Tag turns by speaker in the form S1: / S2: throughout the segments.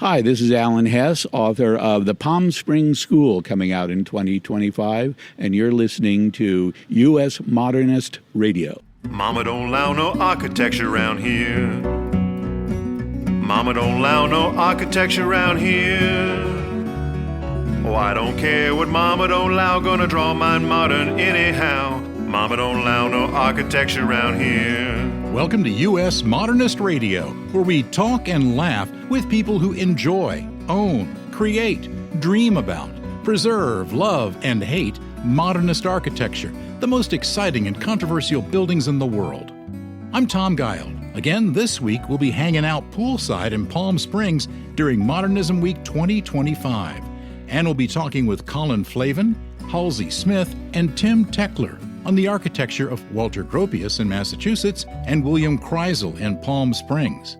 S1: Hi, this is Alan Hess, author of The Palm Springs School, coming out in 2025, and you're listening to U.S. Modernist Radio.
S2: Mama don't allow no architecture around here. Mama don't allow no architecture around here. Oh, I don't care what Mama don't allow, gonna draw mine modern anyhow. Mama don't allow no architecture around here.
S3: Welcome to U.S. Modernist Radio, where we talk and laugh with people who enjoy, own, create, dream about, preserve, love, and hate modernist architecture, the most exciting and controversial buildings in the world. I'm Tom Guile. Again, this week we'll be hanging out poolside in Palm Springs during Modernism Week 2025. And we'll be talking with Colin Flavin, Halsey Smith, and Tim Techler on the architecture of Walter Gropius in Massachusetts and William Krisel in Palm Springs.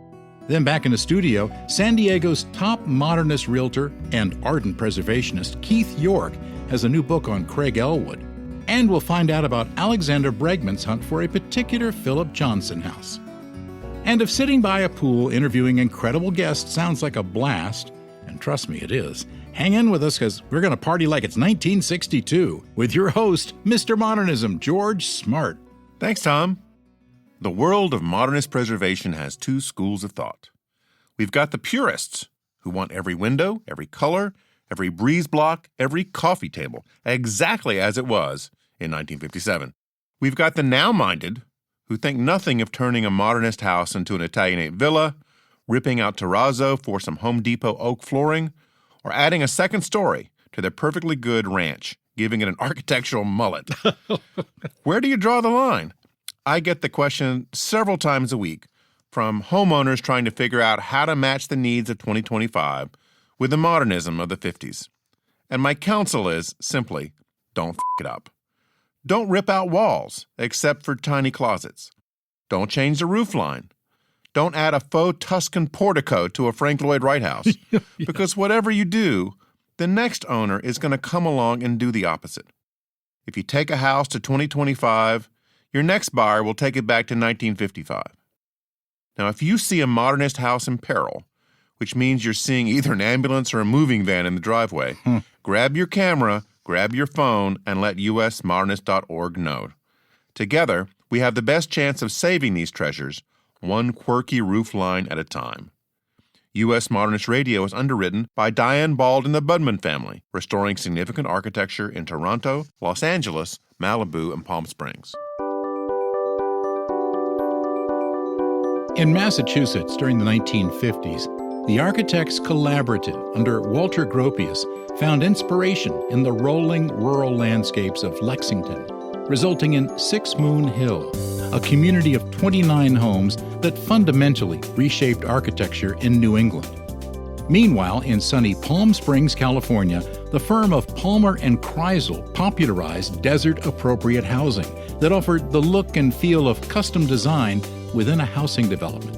S3: Then back in the studio, San Diego's top modernist realtor and ardent preservationist Keith York has a new book on Craig Ellwood. And we'll find out about Alexandra Bregman's hunt for a particular Philip Johnson house. And if sitting by a pool interviewing incredible guests sounds like a blast, and trust me, it is, hang in with us because we're going to party like it's 1962 with your host, Mr. Modernism, George Smart.
S2: Thanks, Tom. The world of modernist preservation has two schools of thought. We've got the purists, who want every window, every color, every breeze block, every coffee table, exactly as it was in 1957. We've got the now-minded, who think nothing of turning a modernist house into an Italianate villa, ripping out terrazzo for some Home Depot oak flooring, or adding a second story to their perfectly good ranch, giving it an architectural mullet. Where do you draw the line? I get the question several times a week from homeowners trying to figure out how to match the needs of 2025 with the modernism of the 50s. And my counsel is simply, don't f it up. Don't rip out walls, except for tiny closets. Don't change the roof line. Don't add a faux Tuscan portico to a Frank Lloyd Wright house, because whatever you do, the next owner is going to come along and do the opposite. If you take a house to 2025, your next buyer will take it back to 1955. Now, if you see a modernist house in peril, which means you're seeing either an ambulance or a moving van in the driveway, grab your camera, grab your phone, and let usmodernist.org know. Together, we have the best chance of saving these treasures, one quirky roof line at a time. U.S. Modernist Radio is underwritten by Diane Bald and the Budman family, restoring significant architecture in Toronto, Los Angeles, Malibu, and Palm Springs.
S3: In Massachusetts during the 1950s, the Architects Collaborative under Walter Gropius found inspiration in the rolling rural landscapes of Lexington, resulting in Six Moon Hill, a community of 29 homes that fundamentally reshaped architecture in New England. Meanwhile, in sunny Palm Springs, California, the firm of Palmer and Krisel popularized desert-appropriate housing that offered the look and feel of custom design within a housing development.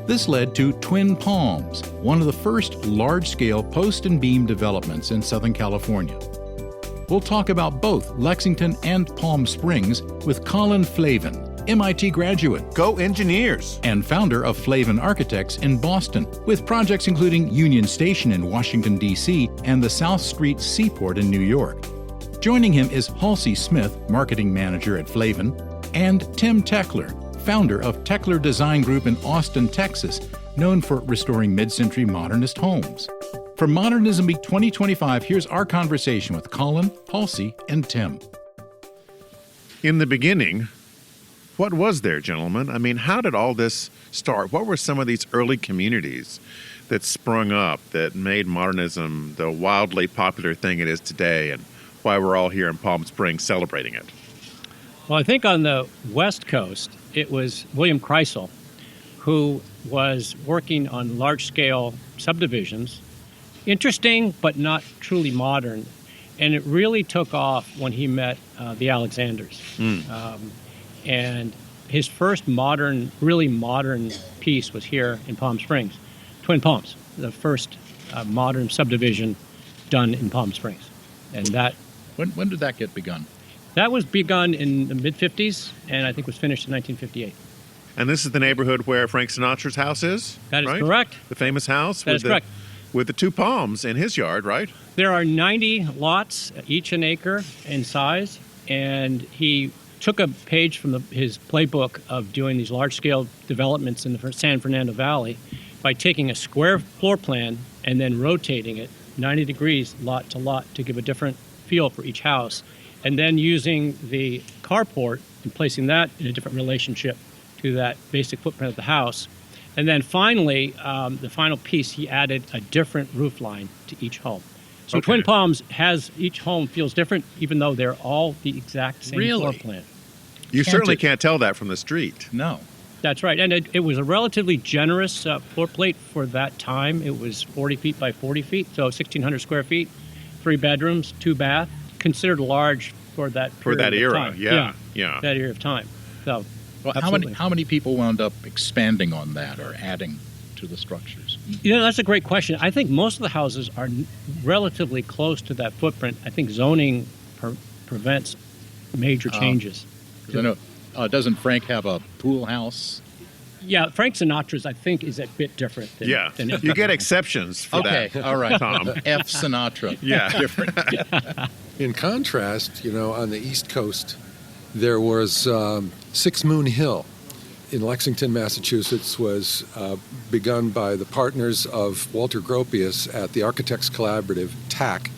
S3: This led to Twin Palms, one of the first large-scale post and beam developments in Southern California. We'll talk about both Lexington and Palm Springs with Colin Flavin, MIT graduate,
S2: Go Engineers,
S3: and founder of Flavin Architects in Boston, with projects including Union Station in Washington, D.C., and the South Street Seaport in New York. Joining him is Halsey Smith, marketing manager at Flavin, and Tim Techler, founder of Techler Design Group in Austin, Texas, known for restoring mid-century modernist homes. From Modernism Week 2025, here's our conversation with Colin, Halsey, and Tim.
S2: In the beginning, what was there, gentlemen? I mean, how did all this start? What were some of these early communities that sprung up that made modernism the wildly popular thing it is today, and why we're all here in Palm Springs celebrating it?
S4: Well, I think on the West Coast, it was William Krisel, who was working on large-scale subdivisions. Interesting, but not truly modern. And it really took off when he met the Alexanders. And his first modern, really modern piece was here in Palm Springs, Twin Palms, the first modern subdivision done in Palm Springs. And that...
S3: When did that get begun?
S4: That was begun in the mid-50s, and I think was finished in 1958.
S2: And this is the neighborhood where Frank Sinatra's house is?
S4: That is
S2: right?
S4: correct.
S2: The famous house?
S4: That is correct.
S2: with the 2 palms in his yard, right?
S4: There are 90 lots, each an acre in size, and he took a page from his playbook of doing these large-scale developments in the San Fernando Valley by taking a square floor plan and then rotating it 90 degrees lot to lot to give a different feel for each house, and then using the carport and placing that in a different relationship to that basic footprint of the house. And then finally, the final piece, he added a different roof line to each home. So
S2: Okay.
S4: Twin Palms each home feels different, even though they're all the exact same floor plan.
S2: You certainly can't tell that from the street.
S3: No.
S4: That's right. And it was a relatively generous floor plate for that time. It was 40 feet by 40 feet, so 1,600 square feet, 3 bedrooms, 2 bath, considered large for that
S2: For that
S4: period of
S2: era,
S4: time.
S2: yeah.
S4: That era of time. So,
S3: Well,
S4: absolutely.
S3: how many people wound up expanding on that or adding to the structures?
S4: That's a great question. I think most of the houses are relatively close to that footprint. I think zoning prevents major changes.
S3: 'Cause I know, doesn't Frank have a pool house?
S4: Yeah, Frank Sinatra's, I think, is a bit different than,
S2: Yeah.
S4: than
S2: You get exceptions for
S3: Okay,
S2: that,
S3: all right.
S2: Tom.
S3: F. Sinatra.
S2: Yeah.
S3: Different.
S5: In contrast, on the East Coast, there was Six Moon Hill in Lexington, Massachusetts, was begun by the partners of Walter Gropius at the Architects Collaborative, TAC,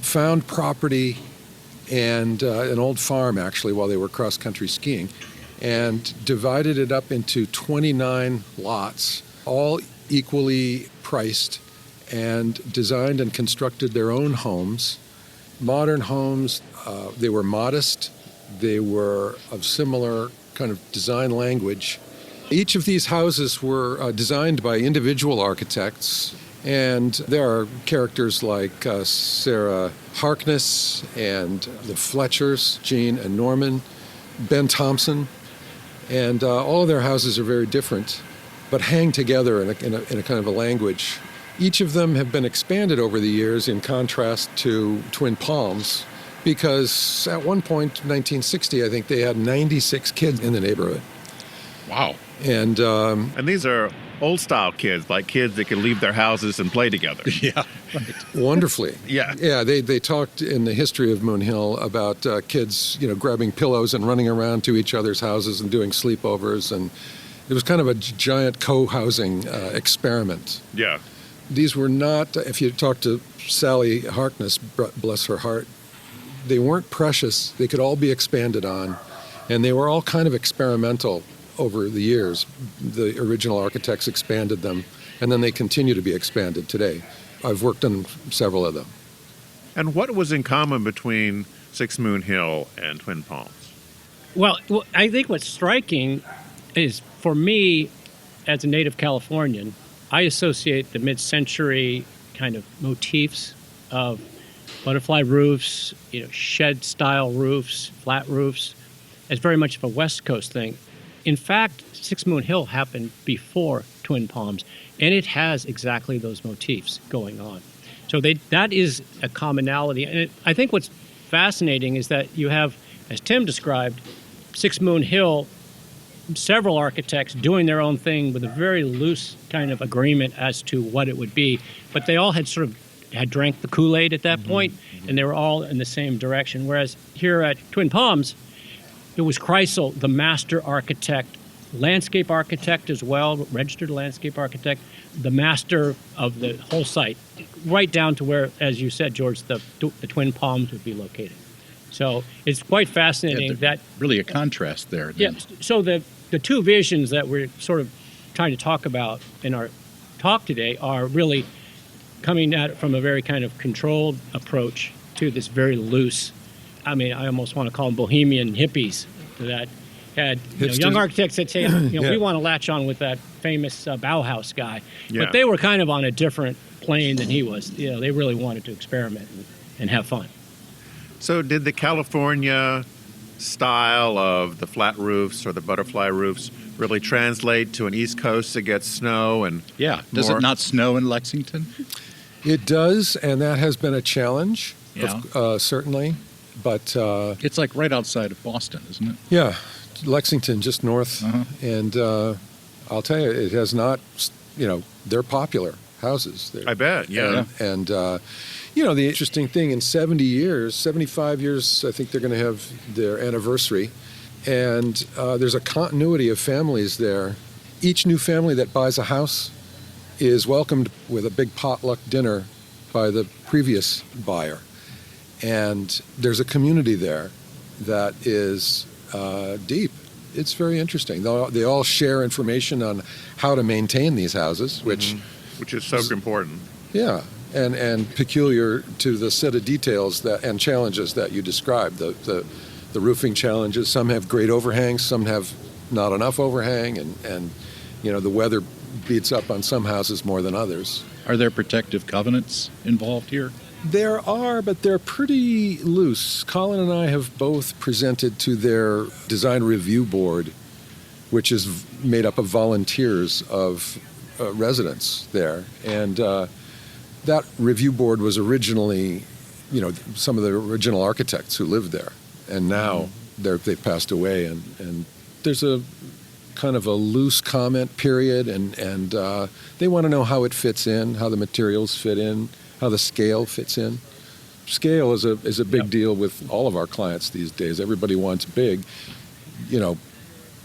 S5: found property and an old farm, actually, while they were cross-country skiing, and divided it up into 29 lots, all equally priced, and designed and constructed their own homes. Modern homes, they were modest, they were of similar kind of design language. Each of these houses were designed by individual architects, and there are characters like Sarah Harkness and the Fletchers, Jean and Norman, Ben Thompson, and all of their houses are very different, but hang together in a kind of a language. Each of them have been expanded over the years in contrast to Twin Palms, because at one point, 1960, I think they had 96 kids in the neighborhood.
S3: Wow.
S5: And
S2: these are old-style kids, like kids that can leave their houses and play together.
S3: Yeah.
S5: wonderfully.
S2: Yeah.
S5: Yeah, they talked in the history of Moon Hill about kids, grabbing pillows and running around to each other's houses and doing sleepovers. And it was kind of a giant co-housing experiment.
S2: Yeah.
S5: These were not, if you talk to Sally Harkness, bless her heart, they weren't precious. They could all be expanded on. And they were all kind of experimental over the years. The original architects expanded them, and then they continue to be expanded today. I've worked on several of them.
S2: And what was in common between Six Moon Hill and Twin Palms?
S4: Well, I think what's striking is, for me, as a native Californian, I associate the mid-century kind of motifs of butterfly roofs, shed-style roofs, flat roofs, as very much of a West Coast thing. In fact, Six Moon Hill happened before Twin Palms, and it has exactly those motifs going on. So that is a commonality. And I think what's fascinating is that you have, as Tim described, Six Moon Hill, several architects doing their own thing with a very loose kind of agreement as to what it would be. But they all had drank the Kool-Aid at that point, and they were all in the same direction. Whereas here at Twin Palms, it was Krisel, the master architect, landscape architect as well, registered landscape architect, the master of the whole site, right down to where, as you said, George, the Twin Palms would be located. So it's quite fascinating that...
S3: Really a contrast there.
S4: Yeah, so the two visions that we're sort of trying to talk about in our talk today are really coming at it from a very kind of controlled approach to this very loose, I almost want to call them bohemian hippies that had young architects that say, we want to latch on with that famous Bauhaus guy.
S2: Yeah.
S4: But they were kind of on a different plane than he was. They really wanted to experiment and have fun.
S2: So did the California style of the flat roofs or the butterfly roofs really translate to an East Coast that gets snow? And
S3: Yeah. Does it not snow in Lexington?
S5: It does, and that has been a challenge, certainly. But
S3: It's like right outside of Boston, isn't it?
S5: yeah, Lexington, just north.
S3: Uh-huh.
S5: And I'll tell you, it has not, they're popular. houses.
S2: I bet, yeah.
S5: And the interesting thing, in 75 years, I think they're going to have their anniversary, and there's a continuity of families there. Each new family that buys a house is welcomed with a big potluck dinner by the previous buyer. And there's a community there that is deep. It's very interesting. They all share information on how to maintain these houses, which
S2: is so important.
S5: Yeah, and peculiar to the set of details and challenges that you described. The roofing challenges. Some have great overhangs, some have not enough overhang, and the weather beats up on some houses more than others.
S3: Are there protective covenants involved here?
S5: There are, but they're pretty loose. Colin and I have both presented to their design review board, which is made up of volunteers of residents there. And that review board was originally, some of the original architects who lived there. And now they've passed away. And there's a kind of a loose comment period. And they want to know how it fits in, how the materials fit in, how the scale fits in. Scale is a big deal with all of our clients these days. Everybody wants big,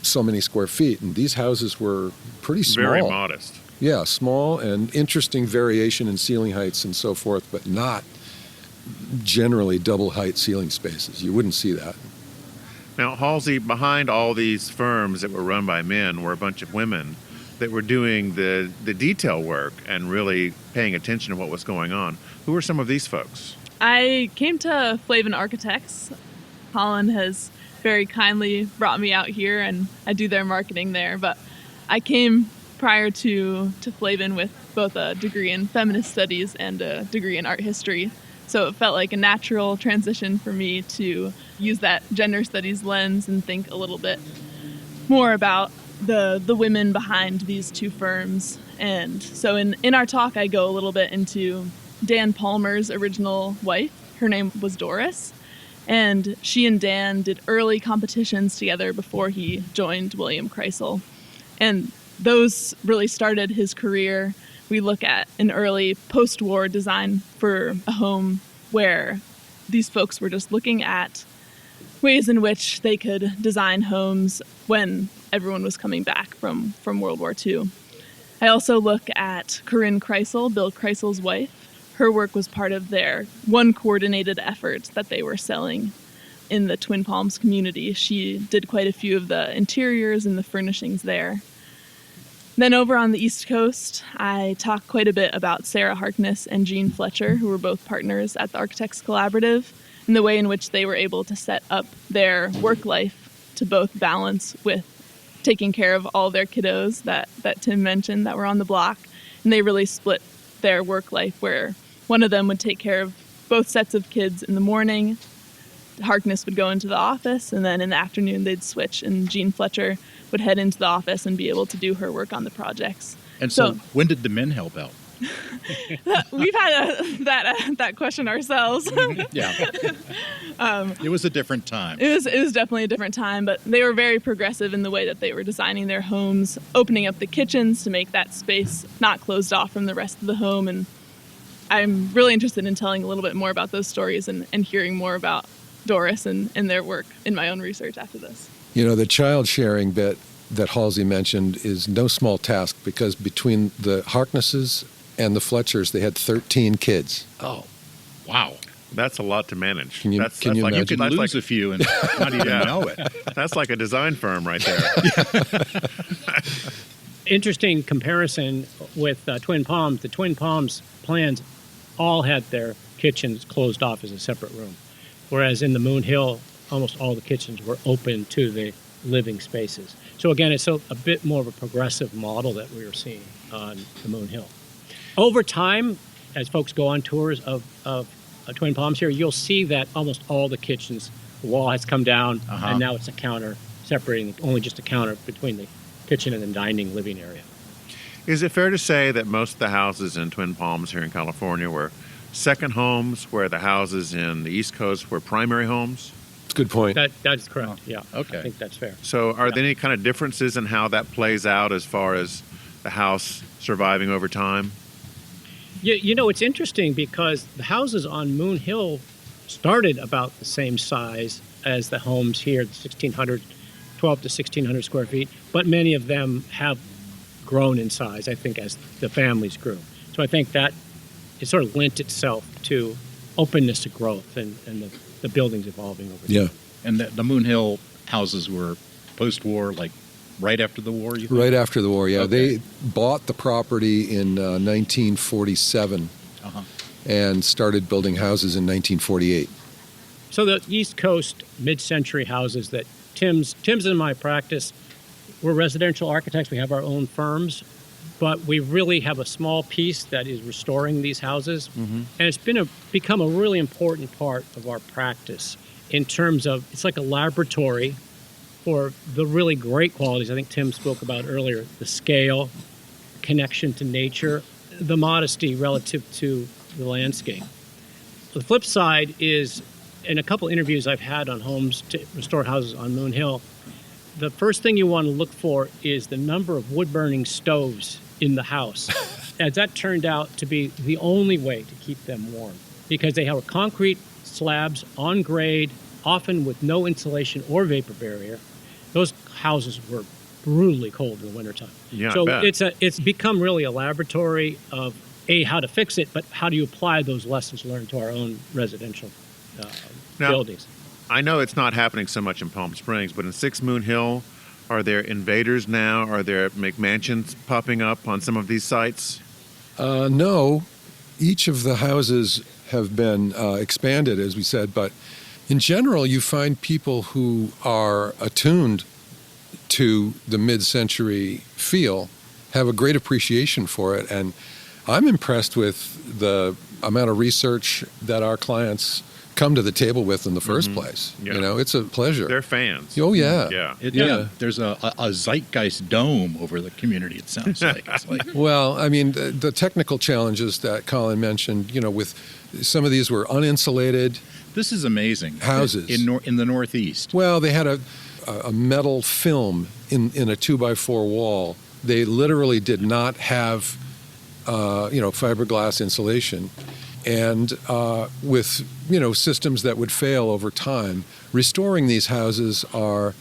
S5: so many square feet. And these houses were pretty small.
S2: Very modest.
S5: Yeah, small and interesting variation in ceiling heights and so forth, but not generally double height ceiling spaces. You wouldn't see that.
S2: Now, Halsey, behind all these firms that were run by men were a bunch of women that were doing the detail work and really paying attention to what was going on. Who are some of these folks?
S6: I came to Flavin Architects. Colin has very kindly brought me out here, and I do their marketing there. But I came prior to Flavin with both a degree in feminist studies and a degree in art history. So it felt like a natural transition for me to use that gender studies lens and think a little bit more about the women behind these two firms. And so in our talk, I go a little bit into Dan Palmer's original wife. Her name was Doris. And she and Dan did early competitions together before he joined William Krisel. And those really started his career. We look at an early post-war design for a home where these folks were just looking at ways in which they could design homes when everyone was coming back from World War II. I also look at Corinne Krisel, Bill Krisel's wife. Her work was part of their one coordinated effort that they were selling in the Twin Palms community. She did quite a few of the interiors and the furnishings there. Then over on the East Coast, I talk quite a bit about Sarah Harkness and Jean Fletcher, who were both partners at the Architects Collaborative, and the way in which they were able to set up their work life to both balance with taking care of all their kiddos that Tim mentioned that were on the block. And they really split their work life where one of them would take care of both sets of kids in the morning. Harkness would go into the office, and then in the afternoon they'd switch, and Jean Fletcher would head into the office and be able to do her work on the projects.
S3: And so when did the men help out?
S6: We've had that question ourselves.
S3: Yeah. It was a different time.
S6: It was definitely a different time, but they were very progressive in the way that they were designing their homes, opening up the kitchens to make that space not closed off from the rest of the home. And I'm really interested in telling a little bit more about those stories and hearing more about Doris and their work in my own research after this.
S5: The child sharing bit that Halsey mentioned is no small task, because between the Harknesses and the Fletchers, they had 13 kids.
S3: Oh, wow.
S2: That's a lot to manage.
S5: Can you
S3: You
S5: imagine?
S3: could lose a few and not even know it.
S2: That's like a design firm right there.
S4: Interesting comparison with Twin Palms. The Twin Palms plans all had their kitchens closed off as a separate room, whereas in the Moon Hill, almost all the kitchens were open to the living spaces. So again, it's a bit more of a progressive model that we were seeing on the Moon Hill. Over time, as folks go on tours of Twin Palms here, you'll see that almost all the kitchens, the wall has come down, and now it's a counter separating, only just a counter between the kitchen and the dining living area.
S2: Is it fair to say that most of the houses in Twin Palms here in California were second homes, where the houses in the East Coast were primary homes?
S5: It's a good point.
S4: That's correct, yeah.
S3: Okay.
S4: I think that's fair.
S2: So are there any kind of differences in how that plays out as far as the house surviving over time?
S4: It's interesting because the houses on Moon Hill started about the same size as the homes here, the 12 to 1,600 square feet, but many of them have grown in size, I think, as the families grew. So I think that it sort of lent itself to openness to growth and the buildings evolving over time.
S5: Yeah.
S3: And the Moon Hill houses were post-war, like right after the war, you think?
S5: Right after the war, yeah.
S3: Okay.
S5: They bought the property in 1947 and started building houses in 1948.
S4: So the East Coast mid-century houses that Tim's in my practice, we're residential architects. We have our own firms, but we really have a small piece that is restoring these houses. Mm-hmm. And it's become a really important part of our practice in terms of, it's like a laboratory for the really great qualities I think Tim spoke about earlier, the scale, connection to nature, the modesty relative to the landscape. The flip side is, in a couple interviews I've had on homes to restore houses on Moon Hill, the first thing you want to look for is the number of wood-burning stoves in the house, as that turned out to be the only way to keep them warm, because they have concrete slabs on grade, often with no insulation or vapor barrier. Those houses were brutally cold in the wintertime.
S2: Yeah,
S4: so
S2: I bet.
S4: it's become really a laboratory of, how to fix it, but how do you apply those lessons learned to our own residential buildings.
S2: I know it's not happening so much in Palm Springs, but in 6 Moon Hill, are there invaders now? Are there McMansions popping up on some of these sites?
S5: No. Each of the houses have been expanded, as we said, but in general, you find people who are attuned to the mid-century feel have a great appreciation for it, and I'm impressed with the amount of research that our clients come to the table with in the first place.
S2: Yeah.
S5: It's a pleasure.
S2: They're fans.
S5: Oh, yeah.
S2: Yeah.
S3: There's a zeitgeist dome over the community, it sounds like. It's like
S5: Well, I mean, the technical challenges that Colin mentioned, with some of these were uninsulated.
S3: this is amazing.
S5: Houses.
S3: In the Northeast.
S5: Well, they had a metal film in a 2x4 wall. They literally did not have, fiberglass insulation. And with, systems that would fail over time, restoring these houses are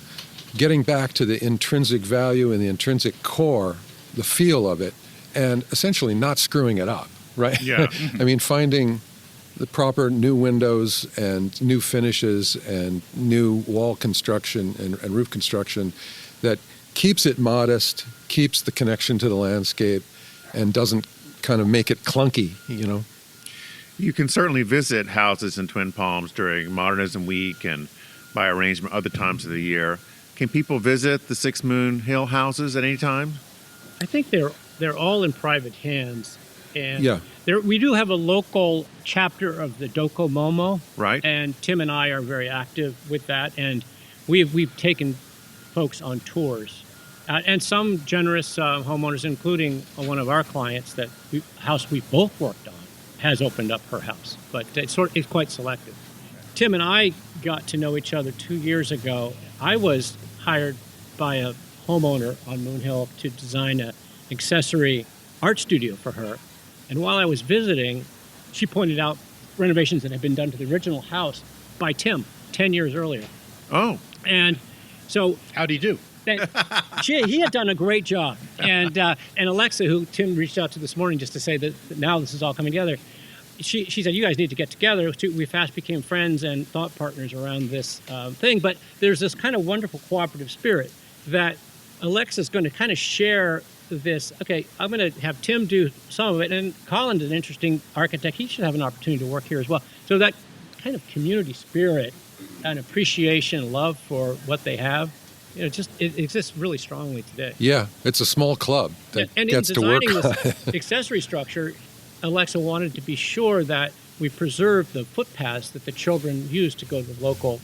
S5: getting back to the intrinsic value and the intrinsic core, the feel of it, and essentially not screwing it up, right?
S2: Yeah.
S5: I mean, finding the proper new windows and new finishes and new wall construction and roof construction that keeps it modest, keeps the connection to the landscape, and doesn't kind of make it clunky,
S2: You can certainly visit houses in Twin Palms during Modernism Week and by arrangement other times of the year. Can people visit the 6 Moon Hill houses at any time?
S4: I think they're all in private hands, and
S5: Yeah.
S4: we do have a local chapter of the Doko Momo,
S2: Right.
S4: And Tim and I are very active with that, and we've taken folks on tours, and some generous homeowners, including one of our clients house we both worked on, has opened up her house, but it's quite selective. Tim and I got to know each other 2 years ago. I was hired by a homeowner on Moon Hill to design an accessory art studio for her. And while I was visiting, she pointed out renovations that had been done to the original house by Tim 10 years earlier.
S2: Oh.
S4: And so
S3: How'd he do?
S4: he had done a great job. And Alexa, who Tim reached out to this morning just to say that now this is all coming together, she said, you guys need to get together. We fast became friends and thought partners around this thing. But there's this kind of wonderful cooperative spirit that Alexa's going to kind of share this. Okay, I'm going to have Tim do some of it. And Colin's an interesting architect. He should have an opportunity to work here as well. So that kind of community spirit and appreciation, love for what they have, it exists really strongly today.
S5: Yeah, it's a small club that
S4: and
S5: gets to work
S4: in
S5: on
S4: designing
S5: it.
S4: this accessory structure, Alexa wanted to be sure that we preserve the footpaths that the children use to go to the local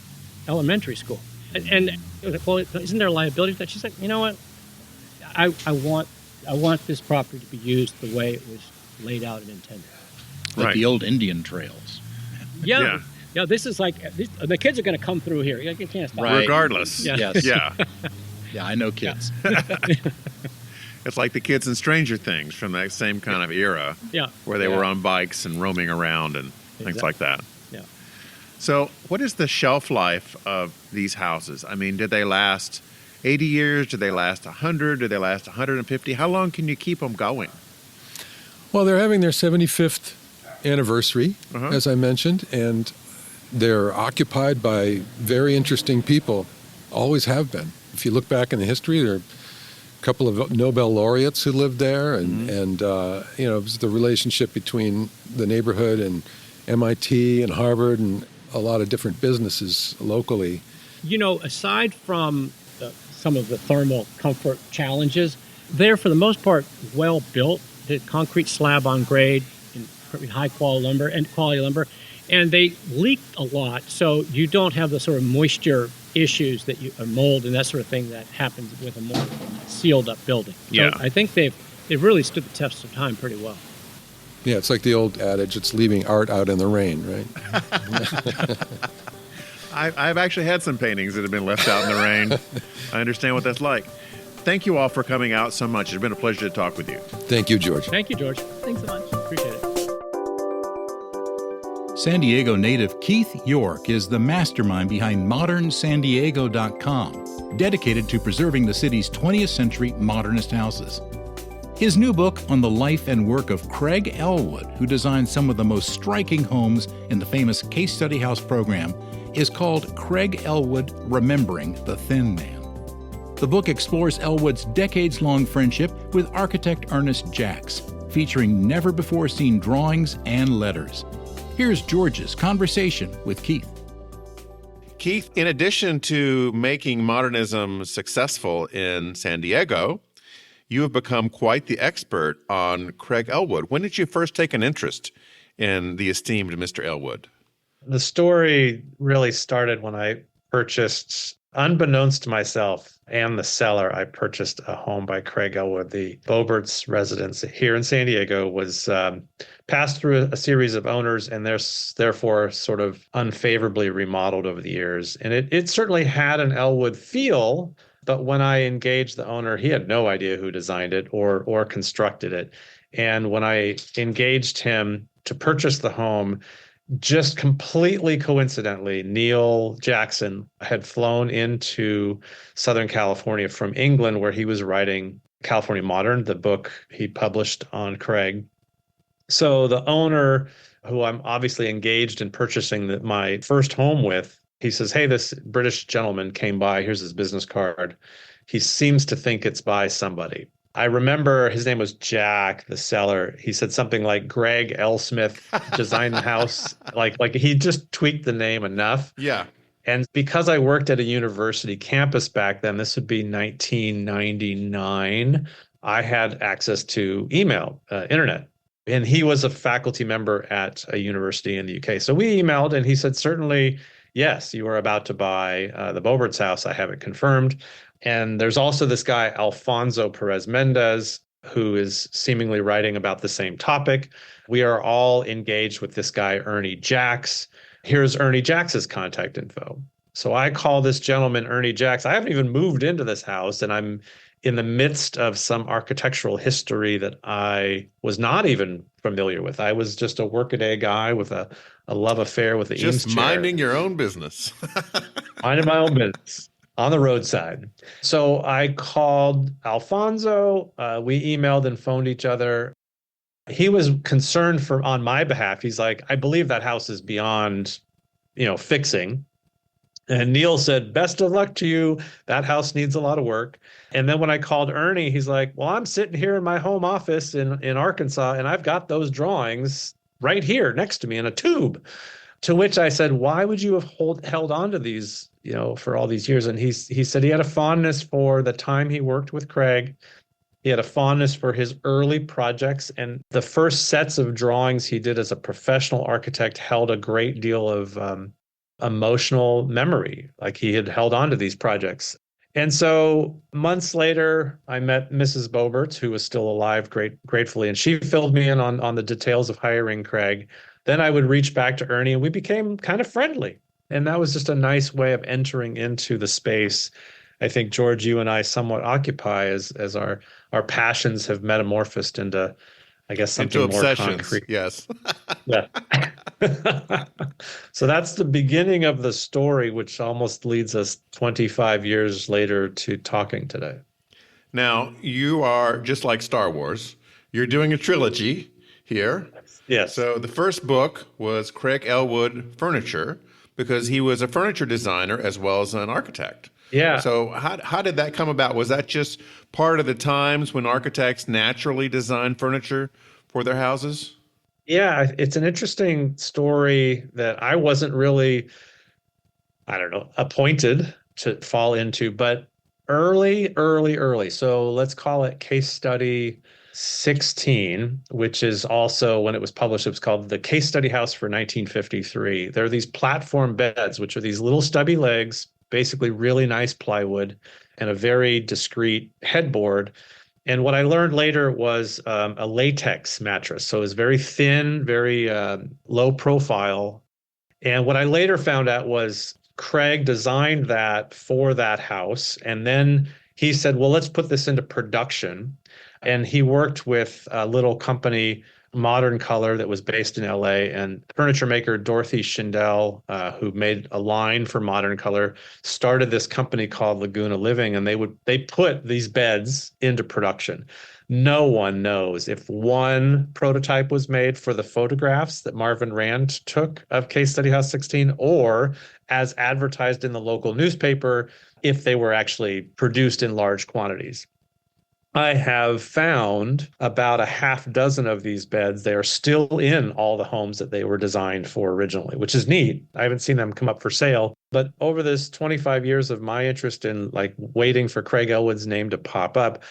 S4: elementary school. And well, isn't there a liability to that? She's like, you know what? I want this property to be used the way it was laid out and intended.
S3: Like
S2: Right.
S3: the old Indian trails.
S4: Yeah. This is like the kids are going to come through here. You can't stop.
S3: Right.
S2: Regardless.
S4: Yeah.
S3: Yes.
S2: Yeah.
S3: Yeah, I know kids.
S2: It's like the kids in Stranger Things from that same kind of era, where they were on bikes and roaming around and things like that.
S4: Yeah.
S2: So what is the shelf life of these houses? I mean, did they last 80 years? Did they last 100? Did they last 150? How long can you keep them going?
S5: Well, they're having their 75th anniversary, as I mentioned, and they're occupied by very interesting people, always have been. If you look back in the history, there are a couple of Nobel laureates who lived there, and it was the relationship between the neighborhood and MIT and Harvard and a lot of different businesses locally.
S4: Aside from some of the thermal comfort challenges, they're for the most part well built. The concrete slab on grade in high quality lumber, and they leak a lot, so you don't have the sort of moisture issues that mold and that sort of thing that happens with a more sealed up building. So I think they've really stood the test of time pretty well.
S5: Yeah, it's like the old adage, it's leaving art out in the rain, right?
S2: I've actually had some paintings that have been left out in the rain. I understand what that's like. Thank you all for coming out so much. It's been a pleasure to talk with you.
S5: Thank you, George.
S4: Thank you, George.
S6: Thanks so much.
S4: Appreciate it.
S3: San Diego native Keith York is the mastermind behind modernsandiego.com, dedicated to preserving the city's 20th century modernist houses. His new book on the life and work of Craig Ellwood, who designed some of the most striking homes in the famous Case Study House program, is called Craig Ellwood Remembering the Thin Man. The book explores Ellwood's decades-long friendship with architect Ernest Jacks, featuring never-before-seen drawings and letters. Here's George's conversation with Keith.
S2: Keith, in addition to making modernism successful in San Diego, you have become quite the expert on Craig Ellwood. When did you first take an interest in the esteemed Mr. Ellwood?
S7: The story really started when I purchased, unbeknownst to myself and the seller, I purchased a home by Craig Ellwood. The Bobert's residence here in San Diego was passed through a series of owners and therefore sort of unfavorably remodeled over the years. And it certainly had an Ellwood feel, but when I engaged the owner, he had no idea who designed it or constructed it. And when I engaged him to purchase the home, just completely coincidentally, Neil Jackson had flown into Southern California from England, where he was writing California Modern, the book he published on Craig. So the owner, who I'm obviously engaged in purchasing my first home with, he says, "Hey, this British gentleman came by. Here's his business card. He seems to think it's by somebody." I remember his name was Jack, the seller. He said something like Greg L. Smith designed the house. Like he just tweaked the name enough.
S2: Yeah.
S7: And because I worked at a university campus back then, this would be 1999, I had access to email, internet. And he was a faculty member at a university in the UK. So we emailed and he said, "Certainly, yes, you are about to buy the Bobert's house. I have it confirmed." And there's also this guy, Alfonso Perez Mendez, who is seemingly writing about the same topic. We are all engaged with this guy, Ernie Jacks. Here's Ernie Jacks's contact info. So I call this gentleman, Ernie Jacks. I haven't even moved into this house, and I'm in the midst of some architectural history that I was not even familiar with. I was just a workaday guy with a love affair with the Eames chair.
S2: Just minding your own business.
S7: Minding my own business. On the roadside. So I called Alfonso. We emailed and phoned each other. He was concerned on my behalf. He's like, "I believe that house is beyond, fixing." And Neil said, "Best of luck to you. That house needs a lot of work." And then when I called Ernie, he's like, "Well, I'm sitting here in my home office in Arkansas, and I've got those drawings right here next to me in a tube." To which I said, "Why would you have held on to these, for all these years?" And he said he had a fondness for the time he worked with Craig. He had a fondness for his early projects, and the first sets of drawings he did as a professional architect held a great deal of emotional memory. Like he had held on to these projects. And so months later, I met Mrs. Boberts, who was still alive, gratefully, and she filled me in on the details of hiring Craig. Then I would reach back to Ernie, and we became kind of friendly. And that was just a nice way of entering into the space I think, George, you and I somewhat occupy as our passions have metamorphosed into, I guess, something
S2: Into
S7: more
S2: obsessions,
S7: concrete.
S2: yes.
S7: Yeah. So that's the beginning of the story, which almost leads us 25 years later to talking today.
S2: Now, you are just like Star Wars. You're doing a trilogy here.
S7: Yes.
S2: So the first book was Craig Ellwood Furniture, because he was a furniture designer as well as an architect.
S7: Yeah.
S2: So how did that come about? Was that just part of the times when architects naturally design furniture for their houses?
S7: Yeah, it's an interesting story that I wasn't really, I don't know, appointed to fall into, but early. So let's call it case study 16, which is also when it was published, it was called the Case Study House for 1953. There are these platform beds, which are these little stubby legs, basically really nice plywood, and a very discreet headboard. And what I learned later was a latex mattress. So it was very thin, very low profile. And what I later found out was Craig designed that for that house. And then he said, well, let's put this into production. And he worked with a little company, Modern Color, that was based in LA, and furniture maker Dorothy Schindel, who made a line for Modern Color, started this company called Laguna Living, and they put these beds into production. No one knows if one prototype was made for the photographs that Marvin Rand took of Case Study House 16, or as advertised in the local newspaper, if they were actually produced in large quantities. I have found about a half dozen of these beds. They are still in all the homes that they were designed for originally, which is neat. I haven't seen them come up for sale. But over this 25 years of my interest in like waiting for Craig Ellwood's name to pop up,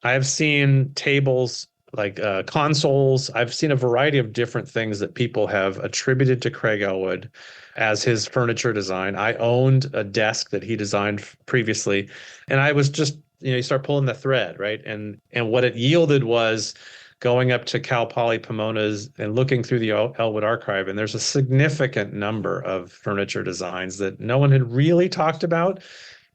S7: I have seen tables like consoles. I've seen a variety of different things that people have attributed to Craig Ellwood as his furniture design. I owned a desk that he designed previously, and I was just, you start pulling the thread, right? And what it yielded was going up to Cal Poly Pomona's and looking through the Ellwood archive, and there's a significant number of furniture designs that no one had really talked about.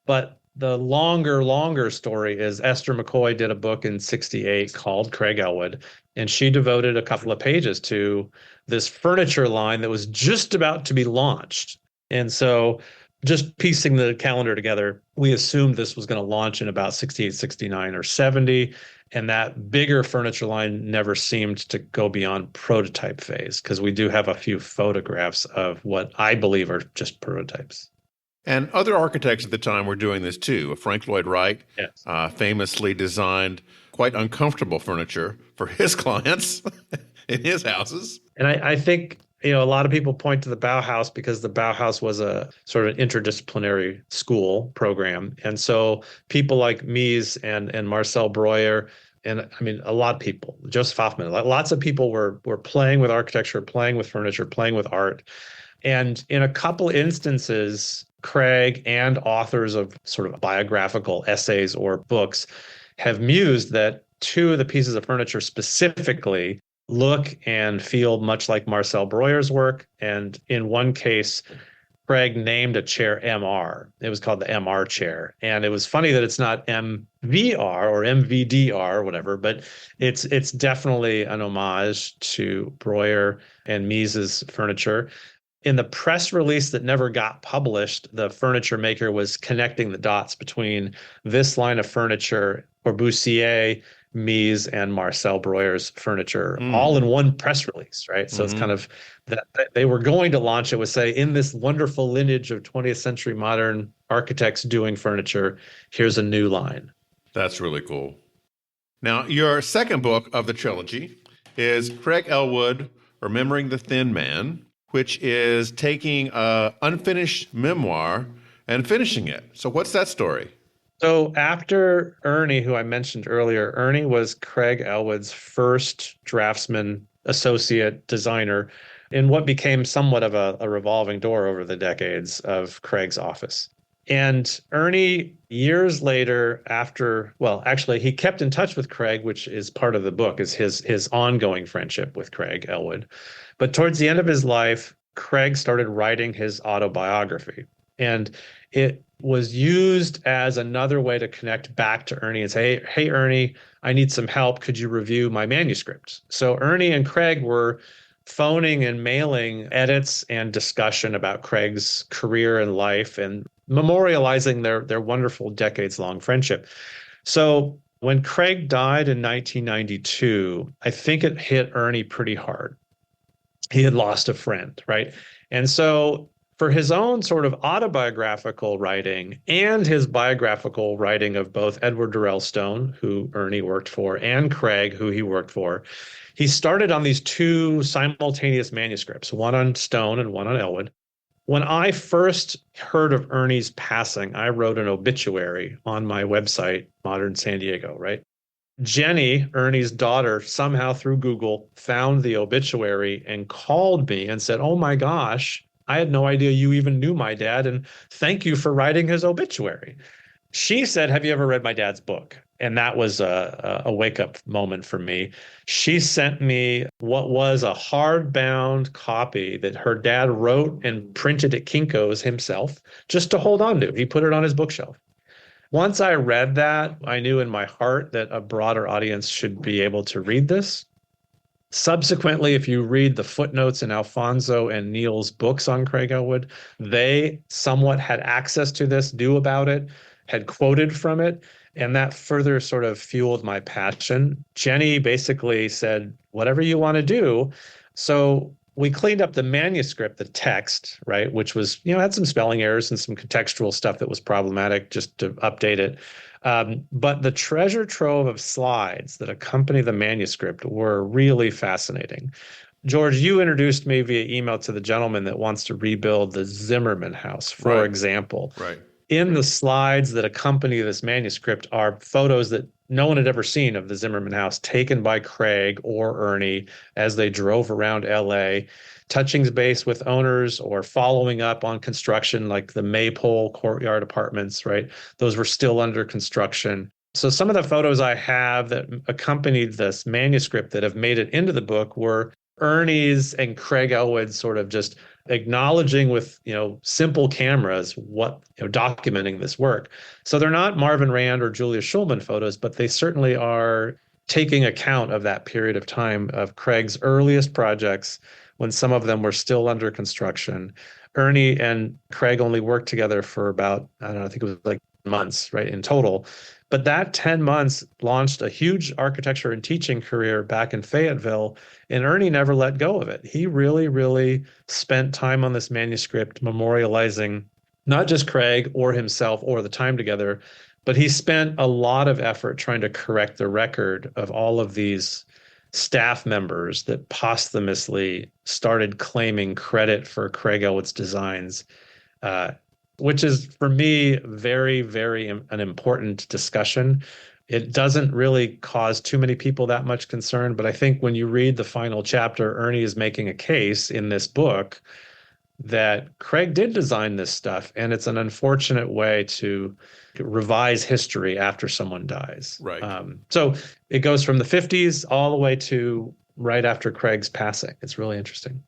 S7: But the longer story is Esther McCoy did a book in 1968 called Craig Ellwood, and she devoted a couple of pages to this furniture line that was just about to be launched. And so just piecing the calendar together, we assumed this was going to launch in about 68, 69, or 70. And that bigger furniture line never seemed to go beyond prototype phase, because we do have a few photographs of what I believe are just prototypes.
S2: And other architects at the time were doing this too. Frank Lloyd Wright
S7: Yes.
S2: Famously designed quite uncomfortable furniture for his clients in his houses.
S7: And I think, a lot of people point to the Bauhaus because the Bauhaus was a sort of interdisciplinary school program. And so people like Mies and Marcel Breuer, and I mean, a lot of people, Joseph Hoffman, lots of people were playing with architecture, playing with furniture, playing with art. And in a couple instances, Craig and authors of sort of biographical essays or books have mused that two of the pieces of furniture specifically look and feel much like Marcel Breuer's work. And in one case, Craig named a chair MR. It was called the MR chair. And it was funny that it's not MVR or MVDR or whatever, but it's definitely an homage to Breuer and Mies's furniture. In the press release that never got published, the furniture maker was connecting the dots between this line of furniture, Corbusier, Mies, and Marcel Breuer's furniture, all in one press release, right? So it's kind of that they were going to launch it with, say, in this wonderful lineage of 20th century modern architects doing furniture, here's a new line.
S2: That's really cool. Now, your second book of the trilogy is Craig Ellwood, Remembering the Thin Man, which is taking an unfinished memoir and finishing it. So what's that story?
S7: So after Ernie, who I mentioned earlier, Ernie was Craig Ellwood's first draftsman, associate designer in what became somewhat of a revolving door over the decades of Craig's office. And Ernie, years later, actually, he kept in touch with Craig, which is part of the book, is his ongoing friendship with Craig Ellwood. But towards the end of his life, Craig started writing his autobiography. And it was used as another way to connect back to Ernie and say, hey, Ernie, I need some help. Could you review my manuscript? So Ernie and Craig were phoning and mailing edits and discussion about Craig's career and life and memorializing their wonderful decades-long friendship. So when Craig died in 1992, I think it hit Ernie pretty hard. He had lost a friend, right? And so for his own sort of autobiographical writing and his biographical writing of both Edward Durrell Stone, who Ernie worked for, and Craig, who he worked for, he started on these two simultaneous manuscripts, one on Stone and one on Ellwood. When I first heard of Ernie's passing, I wrote an obituary on my website, Modern San Diego, right? Jenny, Ernie's daughter, somehow through Google found the obituary and called me and said, "Oh my gosh, I had no idea you even knew my dad, and thank you for writing his obituary." She said, "Have you ever read my dad's book?" And that was a wake-up moment for me. She sent me what was a hardbound copy that her dad wrote and printed at Kinko's himself just to hold on to. He put it on his bookshelf. Once I read that, I knew in my heart that a broader audience should be able to read this. Subsequently, if you read the footnotes in Alfonso and Neil's books on Craig Ellwood, they somewhat had access to this, knew about it, had quoted from it, and that further sort of fueled my passion. Jenny basically said, whatever you want to do. So we cleaned up the manuscript, the text, right, which was, had some spelling errors and some contextual stuff that was problematic, just to update it. But the treasure trove of slides that accompany the manuscript were really fascinating. George, you introduced me via email to the gentleman that wants to rebuild the Zimmerman house, for example.
S2: Right.
S7: In the slides that accompany this manuscript are photos that no one had ever seen of the Zimmerman house taken by Craig or Ernie as they drove around LA, touching base with owners or following up on construction like the Maypole Courtyard Apartments, right? Those were still under construction. So some of the photos I have that accompanied this manuscript that have made it into the book were Ernie's and Craig Ellwood sort of just acknowledging with, simple cameras what, documenting this work. So they're not Marvin Rand or Julia Schulman photos, but they certainly are taking account of that period of time of Craig's earliest projects when some of them were still under construction. Ernie and Craig only worked together for about, I think it was like months, right, in total. But that 10 months launched a huge architecture and teaching career back in Fayetteville, and Ernie never let go of it. He really, really spent time on this manuscript memorializing not just Craig or himself or the time together, but he spent a lot of effort trying to correct the record of all of these staff members that posthumously started claiming credit for Craig Ellwood's designs, which is, for me, very, very an important discussion. It doesn't really cause too many people that much concern, but I think when you read the final chapter, Ernie is making a case in this book that Craig did design this stuff, and it's an unfortunate way to revise history after someone dies.
S2: Right.
S7: So it goes from the 50s all the way to right after Craig's passing. It's really interesting.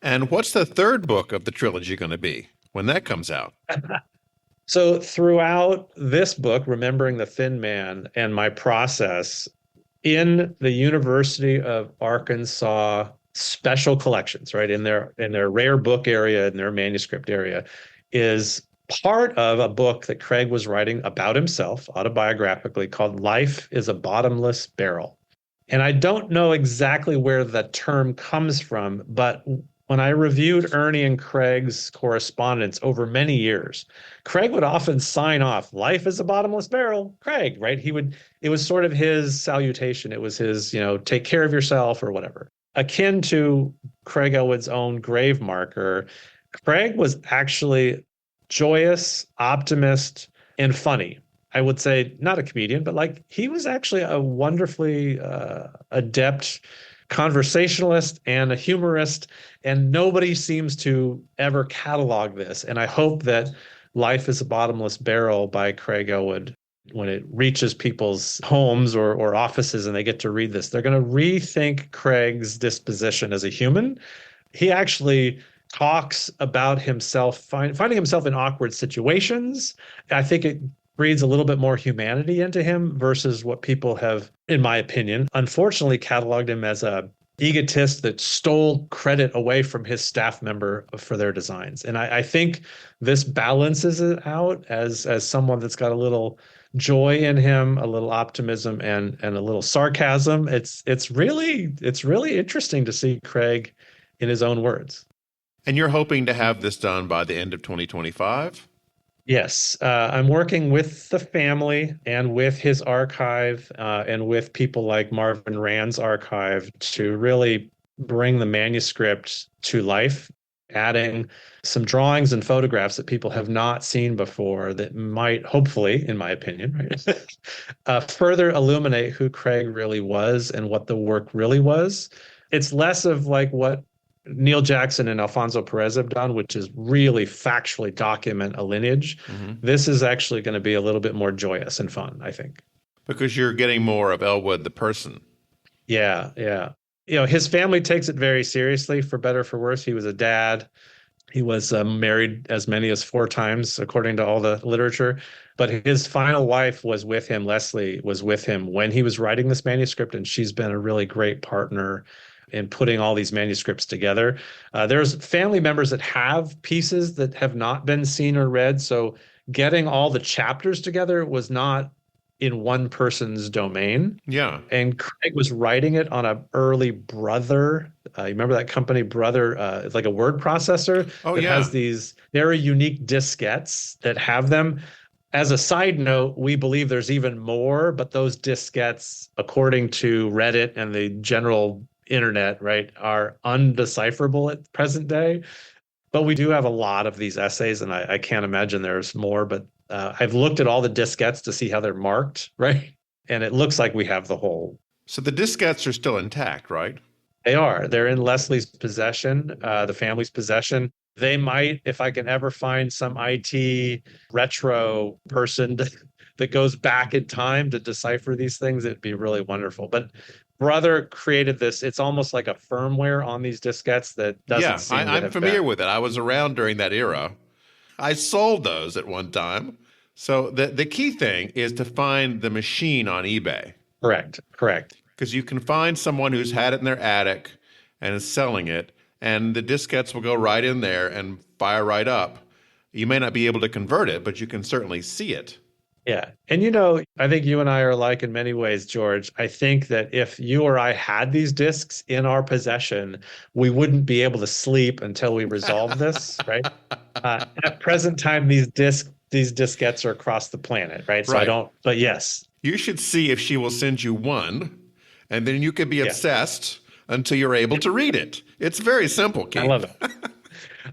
S2: And what's the third book of the trilogy going to be when that comes out?
S7: So throughout this book, Remembering the Thin Man, and my process in the University of Arkansas special collections, right, in their rare book area, in their manuscript area, is part of a book that Craig was writing about himself autobiographically called Life is a Bottomless Barrel. And I don't know exactly where the term comes from, but when I reviewed Ernie and Craig's correspondence over many years, Craig would often sign off, "Life is a bottomless barrel, Craig," right? It was sort of his salutation. It was his, take care of yourself or whatever. Akin to Craig Ellwood's own grave marker, Craig was actually joyous, optimist, and funny. I would say not a comedian, but he was actually a wonderfully adept conversationalist and a humorist, and nobody seems to ever catalog this. And I hope that Life is a Bottomless Barrel by Craig Ellwood, when it reaches people's homes or offices and they get to read this, they're going to rethink Craig's disposition as a human. He actually talks about himself, finding himself in awkward situations. I think it breeds a little bit more humanity into him versus what people have, in my opinion, unfortunately cataloged him as a egotist that stole credit away from his staff member for their designs. And I think this balances it out as someone that's got a little joy in him, a little optimism, and a little sarcasm. It's really interesting to see Craig in his own words.
S2: And you're hoping to have this done by the end of 2025?
S7: Yes, I'm working with the family and with his archive and with people like Marvin Rand's archive to really bring the manuscript to life, adding some drawings and photographs that people have not seen before that might, hopefully, in my opinion, right, further illuminate who Craig really was and what the work really was. It's less of like what Neil Jackson and Alfonso Perez have done, which is really factually document a lineage. Mm-hmm. This is actually going to be a little bit more joyous and fun, I think.
S2: Because you're getting more of Ellwood, the person.
S7: Yeah. His family takes it very seriously, for better or for worse. He was a dad. He was married as many as 4 times, according to all the literature. But his final wife was with him. Leslie was with him when he was writing this manuscript, and she's been a really great partner in putting all these manuscripts together. There's family members that have pieces that have not been seen or read. So getting all the chapters together was not in one person's domain.
S2: Yeah.
S7: And Craig was writing it on a early Brother. You remember that company Brother? It's like a word processor.
S2: Oh, yeah.
S7: Has these very unique diskettes that have them. As a side note, we believe there's even more, but those diskettes, according to Reddit and the general internet, right, are undecipherable at present day. But we do have a lot of these essays, and I can't imagine there's more, but I've looked at all the diskettes to see how they're marked, right? And it looks like we have the whole.
S2: So the diskettes are still intact, right?
S7: They are. They're in Leslie's possession, the family's possession. They might, if I can ever find some IT retro person that goes back in time to decipher these things, it'd be really wonderful. But Brother created this. It's almost like a firmware on these diskettes that doesn't seem to have
S2: I'm familiar with it. I was around during that era. I sold those at one time. So the key thing is to find the machine on eBay.
S7: Correct.
S2: Because you can find someone who's had it in their attic and is selling it, and the diskettes will go right in there and fire right up. You may not be able to convert it, but you can certainly see it.
S7: Yeah. And, I think you and I are alike in many ways, George. I think that if you or I had these discs in our possession, we wouldn't be able to sleep until we resolve this, right? At present time, these diskettes are across the planet, right? So but yes.
S2: You should see if she will send you one, and then you could be obsessed until you're able to read it. It's very simple, Keith.
S7: I love it.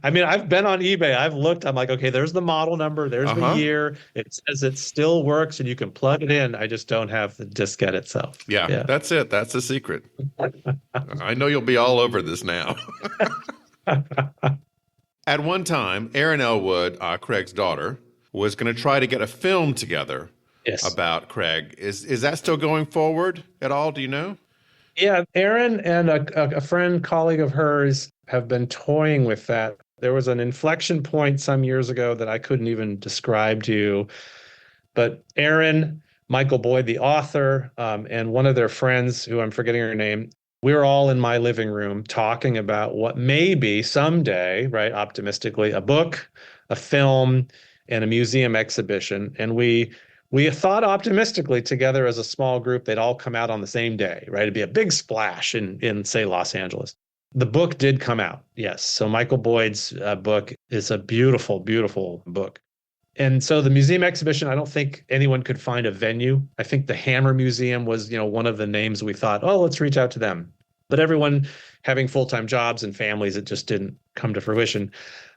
S7: I mean, I've been on eBay. I've looked. I'm like, okay, there's the model number. There's the year. It says it still works, and you can plug it in. I just don't have the diskette itself.
S2: Yeah, that's it. That's the secret. I know you'll be all over this now. At one time, Erin Ellwood, Craig's daughter, was going to try to get a film together about Craig. Is that still going forward at all? Do you know?
S7: Yeah, Erin and a friend, colleague of hers have been toying with that. There was an inflection point some years ago that I couldn't even describe to you. But Erin, Michael Boyd, the author, and one of their friends, who I'm forgetting her name, we were all in my living room talking about what may be someday, right, optimistically, a book, a film, and a museum exhibition. And we thought optimistically together as a small group, they'd all come out on the same day, right? It'd be a big splash in say, Los Angeles. The book did come out, yes. So Michael Boyd's book is a beautiful, beautiful book. And so the museum exhibition, I don't think anyone could find a venue. I think the Hammer Museum was, one of the names we thought, let's reach out to them. But everyone having full-time jobs and families, it just didn't come to fruition.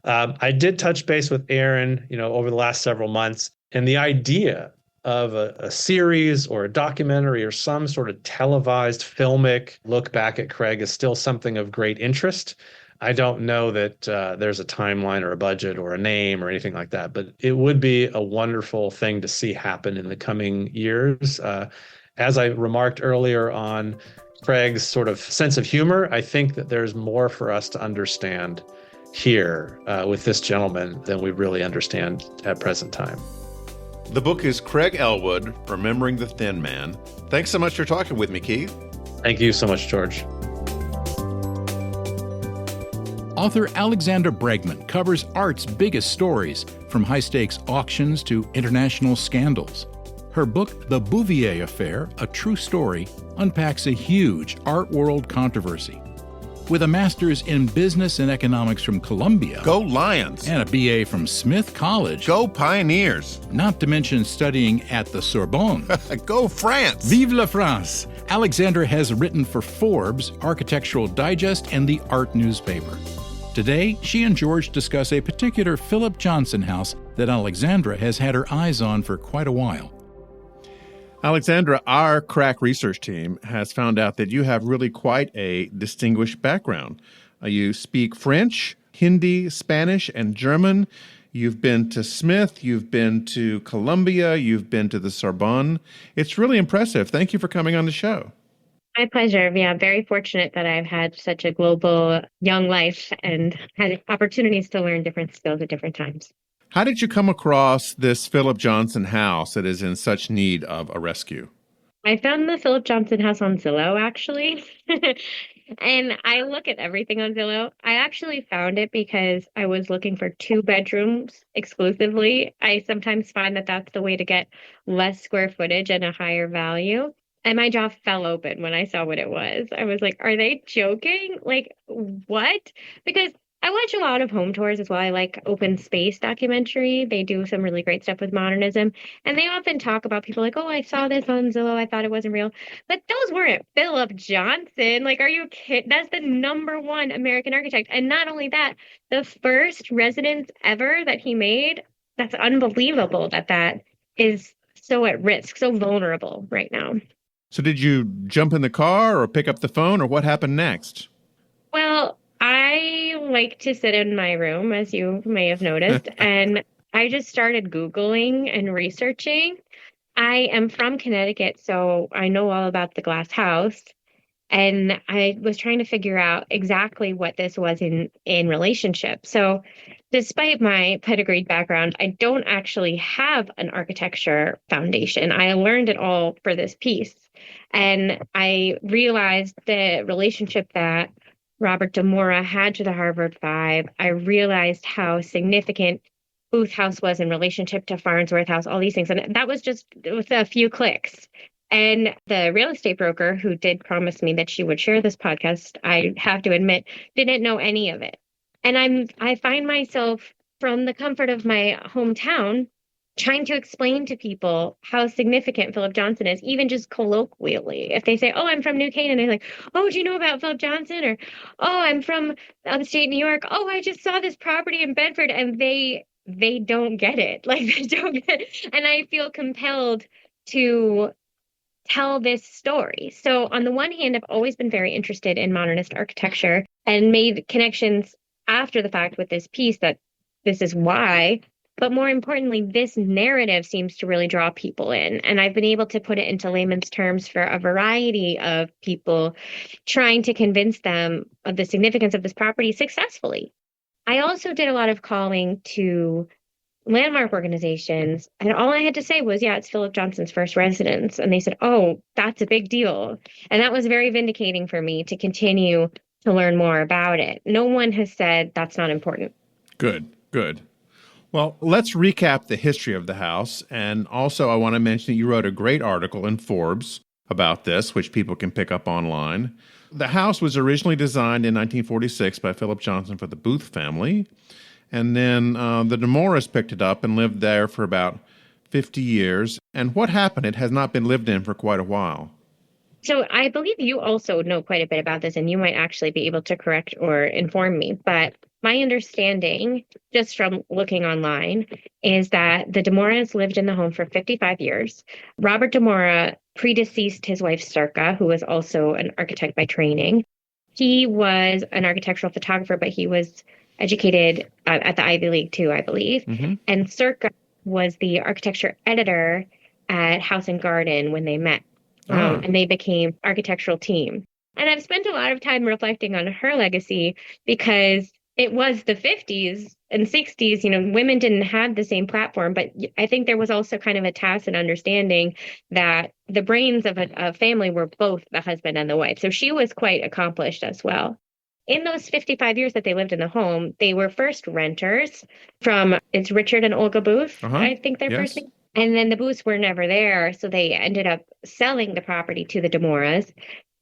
S7: I did touch base with Erin, over the last several months, and the idea of a series or a documentary or some sort of televised filmic look back at Craig is still something of great interest. I don't know that there's a timeline or a budget or a name or anything like that, but it would be a wonderful thing to see happen in the coming years. As I remarked earlier on Craig's sort of sense of humor, I think that there's more for us to understand here with this gentleman than we really understand at present time.
S2: The book is Craig Ellwood, Remembering the Thin Man. Thanks so much for talking with me, Keith.
S7: Thank you so much, George.
S3: Author Alexandra Bregman covers art's biggest stories, from high-stakes auctions to international scandals. Her book, The Bouvier Affair, A True Story, unpacks a huge art world controversy. With a master's in business and economics from Columbia,
S2: Go Lions!
S3: and a BA from Smith College,
S2: Go Pioneers!
S3: not to mention studying at the Sorbonne.
S2: Go France!
S3: Vive la France! Alexandra has written for Forbes, Architectural Digest, and the Art newspaper. Today, she and George discuss a particular Philip Johnson house that Alexandra has had her eyes on for quite a while.
S2: Alexandra, our crack research team has found out that you have really quite a distinguished background. You speak French, Hindi, Spanish, and German. You've been to Smith, you've been to Columbia, you've been to the Sorbonne. It's really impressive. Thank you for coming on the show.
S8: My pleasure. Yeah, I'm very fortunate that I've had such a global young life and had opportunities to learn different skills at different times.
S2: How did you come across this Philip Johnson house that is in such need of a rescue?
S8: I found the Philip Johnson house on Zillow, actually. And I look at everything on Zillow. I actually found it because I was looking for 2 bedrooms exclusively. I sometimes find that that's the way to get less square footage and a higher value. And my jaw fell open when I saw what it was. I was like, are they joking? Like, what? Because I watch a lot of home tours as well. I like Open Space documentary. They do some really great stuff with modernism. And they often talk about people like, oh, I saw this on Zillow. I thought it wasn't real. But those weren't Philip Johnson. Like, are you kidding? That's the #1 American architect. And not only that, the first residence ever that he made. That's unbelievable that is so at risk, so vulnerable right now.
S2: So did you jump in the car or pick up the phone, or what happened next?
S8: Well, I like to sit in my room, as you may have noticed, and I just started Googling and researching. I am from Connecticut, so I know all about the glass house, and I was trying to figure out exactly what this was in relationship. So despite my pedigreed background, I don't actually have an architecture foundation. I learned it all for this piece. And I realized the relationship that Robert de Mora had to the Harvard Five. I realized how significant Booth House was in relationship to Farnsworth House, all these things. And that was just with a few clicks. And the real estate broker who did promise me that she would share this podcast, I have to admit, didn't know any of it. And I find myself from the comfort of my hometown trying to explain to people how significant Philip Johnson is, even just colloquially. If they say, oh, I'm from New Canaan, they're like, oh, do you know about Philip Johnson? Or, oh, I'm from upstate New York. Oh, I just saw this property in Bedford. And they don't get it. Like, they don't get it. And I feel compelled to tell this story. So on the one hand, I've always been very interested in modernist architecture and made connections after the fact with this piece that this is why. But more importantly, this narrative seems to really draw people in. And I've been able to put it into layman's terms for a variety of people, trying to convince them of the significance of this property successfully. I also did a lot of calling to landmark organizations. And all I had to say was, yeah, it's Philip Johnson's first residence. And they said, oh, that's a big deal. And that was very vindicating for me to continue to learn more about it. No one has said that's not important.
S2: Good. Well, let's recap the history of the house. And also, I want to mention that you wrote a great article in Forbes about this, which people can pick up online. The house was originally designed in 1946 by Philip Johnson for the Booth family. And then the de Moras picked it up and lived there for about 50 years. And what happened? It has not been lived in for quite a while.
S8: So I believe you also know quite a bit about this, and you might actually be able to correct or inform me. But my understanding, just from looking online, is that the de Moras lived in the home for 55 years. Robert de Mora predeceased his wife, Circa, who was also an architect by training. He was an architectural photographer, but he was educated at the Ivy League too, I believe. Mm-hmm. And Circa was the architecture editor at House and Garden when they met. And they became architectural team. And I've spent a lot of time reflecting on her legacy because it was the 50s and 60s, women didn't have the same platform, but I think there was also kind of a tacit understanding that the brains of a family were both the husband and the wife. So she was quite accomplished as well. In those 55 years that they lived in the home, they were first renters from, it's Richard and Olga Booth, I think their first name. And then the Booths were never there, so they ended up selling the property to the DeMoras.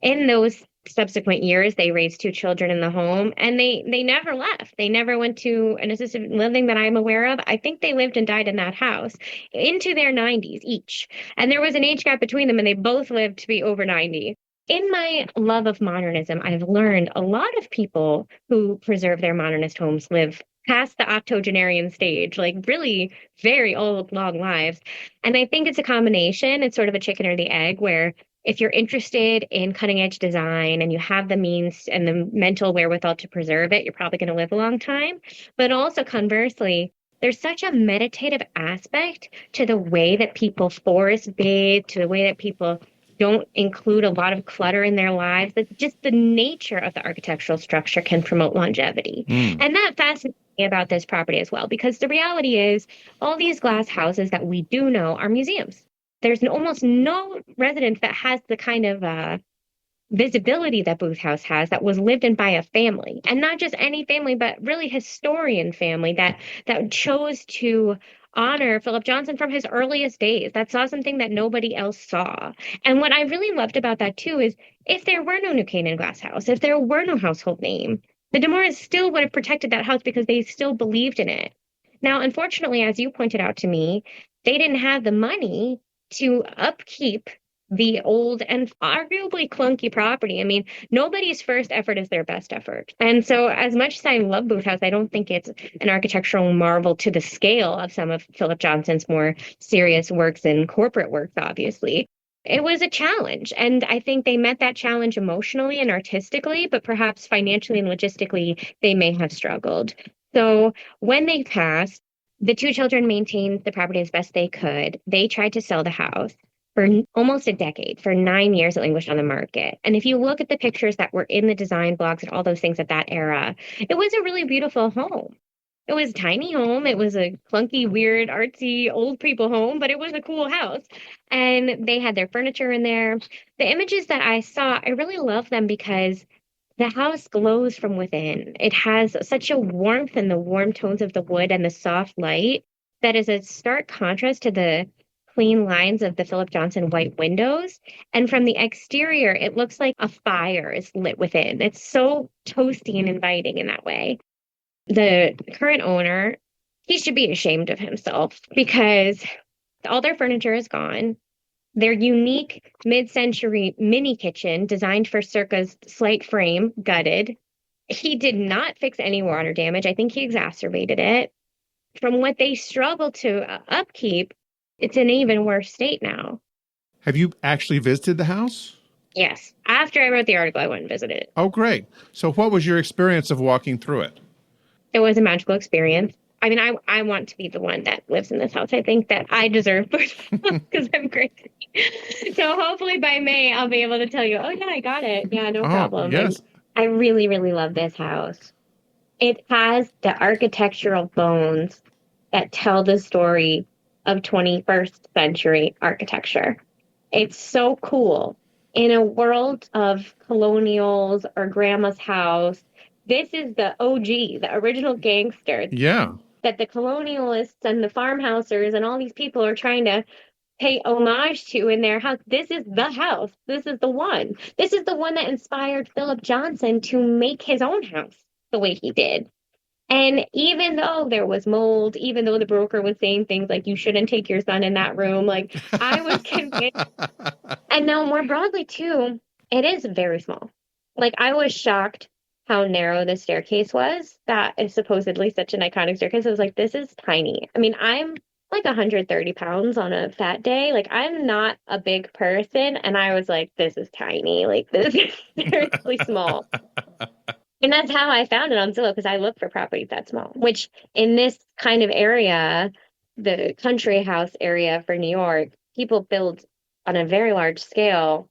S8: In those subsequent years, they raised 2 children in the home, and they never left. They never went to an assisted living that I'm aware of. I think they lived and died in that house into their 90s each. And there was an age gap between them, and they both lived to be over 90. In my love of modernism, I've learned a lot of people who preserve their modernist homes live past the octogenarian stage, like really very old, long lives. And I think it's a combination. It's sort of a chicken or the egg, where if you're interested in cutting edge design and you have the means and the mental wherewithal to preserve it, you're probably going to live a long time. But also conversely, there's such a meditative aspect to the way that people forest bathe, to the way that people don't include a lot of clutter in their lives, that just the nature of the architectural structure can promote longevity. And that fascinates me about this property as well, because the reality is all these glass houses that we do know are museums. There's almost no residence that has the kind of visibility that Booth House has, that was lived in by a family, and not just any family, but really historian family that chose to honor Philip Johnson from his earliest days, that saw something that nobody else saw. And what I really loved about that too is if there were no New Canaan glass house, if there were no household name, the DeMoras still would have protected that house because they still believed in it. Now, unfortunately, as you pointed out to me, they didn't have the money to upkeep the old and arguably clunky property. I mean, nobody's first effort is their best effort. And so as much as I love Booth House, I don't think it's an architectural marvel to the scale of some of Philip Johnson's more serious works and corporate works, obviously. It was a challenge. And I think they met that challenge emotionally and artistically, but perhaps financially and logistically, they may have struggled. So when they passed, the 2 children maintained the property as best they could. They tried to sell the house. For almost a decade. For 9 years, it languished on the market. And if you look at the pictures that were in the design blogs and all those things at that era, it was a really beautiful home. It was a tiny home. It was a clunky, weird, artsy, old people home, but it was a cool house. And they had their furniture in there. The images that I saw, I really love them because the house glows from within. It has such a warmth and the warm tones of the wood and the soft light that is a stark contrast to the clean lines of the Philip Johnson white windows. And from the exterior, it looks like a fire is lit within. It's so toasty and inviting in that way. The current owner, he should be ashamed of himself because all their furniture is gone. Their unique mid-century mini kitchen designed for Circa's slight frame, gutted. He did not fix any water damage. I think he exacerbated it. From what they struggled to upkeep, it's in an even worse state now.
S2: Have you actually visited the house?
S8: Yes. After I wrote the article, I went and visited it.
S2: Oh, great. So what was your experience of walking through it?
S8: It was a magical experience. I mean, I want to be the one that lives in this house. I think that I deserve because I'm crazy. So hopefully by May, I'll be able to tell you, oh, yeah, I got it. Yeah, no problem.
S2: Yes.
S8: I really, really love this house. It has the architectural bones that tell the story of 21st century architecture. It's so cool. In a world of colonials or grandma's house, this is the OG, the original gangster.
S2: Yeah.
S8: That the colonialists and the farmhousers and all these people are trying to pay homage to in their house. This is the house. This is the one. This is the one that inspired Philip Johnson to make his own house the way he did. And even though there was mold, even though the broker was saying things like, you shouldn't take your son in that room, like I was convinced. And now more broadly too, it is very small. Like I was shocked how narrow the staircase was. That is supposedly such an iconic staircase. I was like, this is tiny. I mean, I'm like 130 pounds on a fat day. Like I'm not a big person. And I was like, this is tiny. Like this is seriously small. And that's how I found it on Zillow, because I look for properties that small, which in this kind of area, the country house area for New York, people build on a very large scale.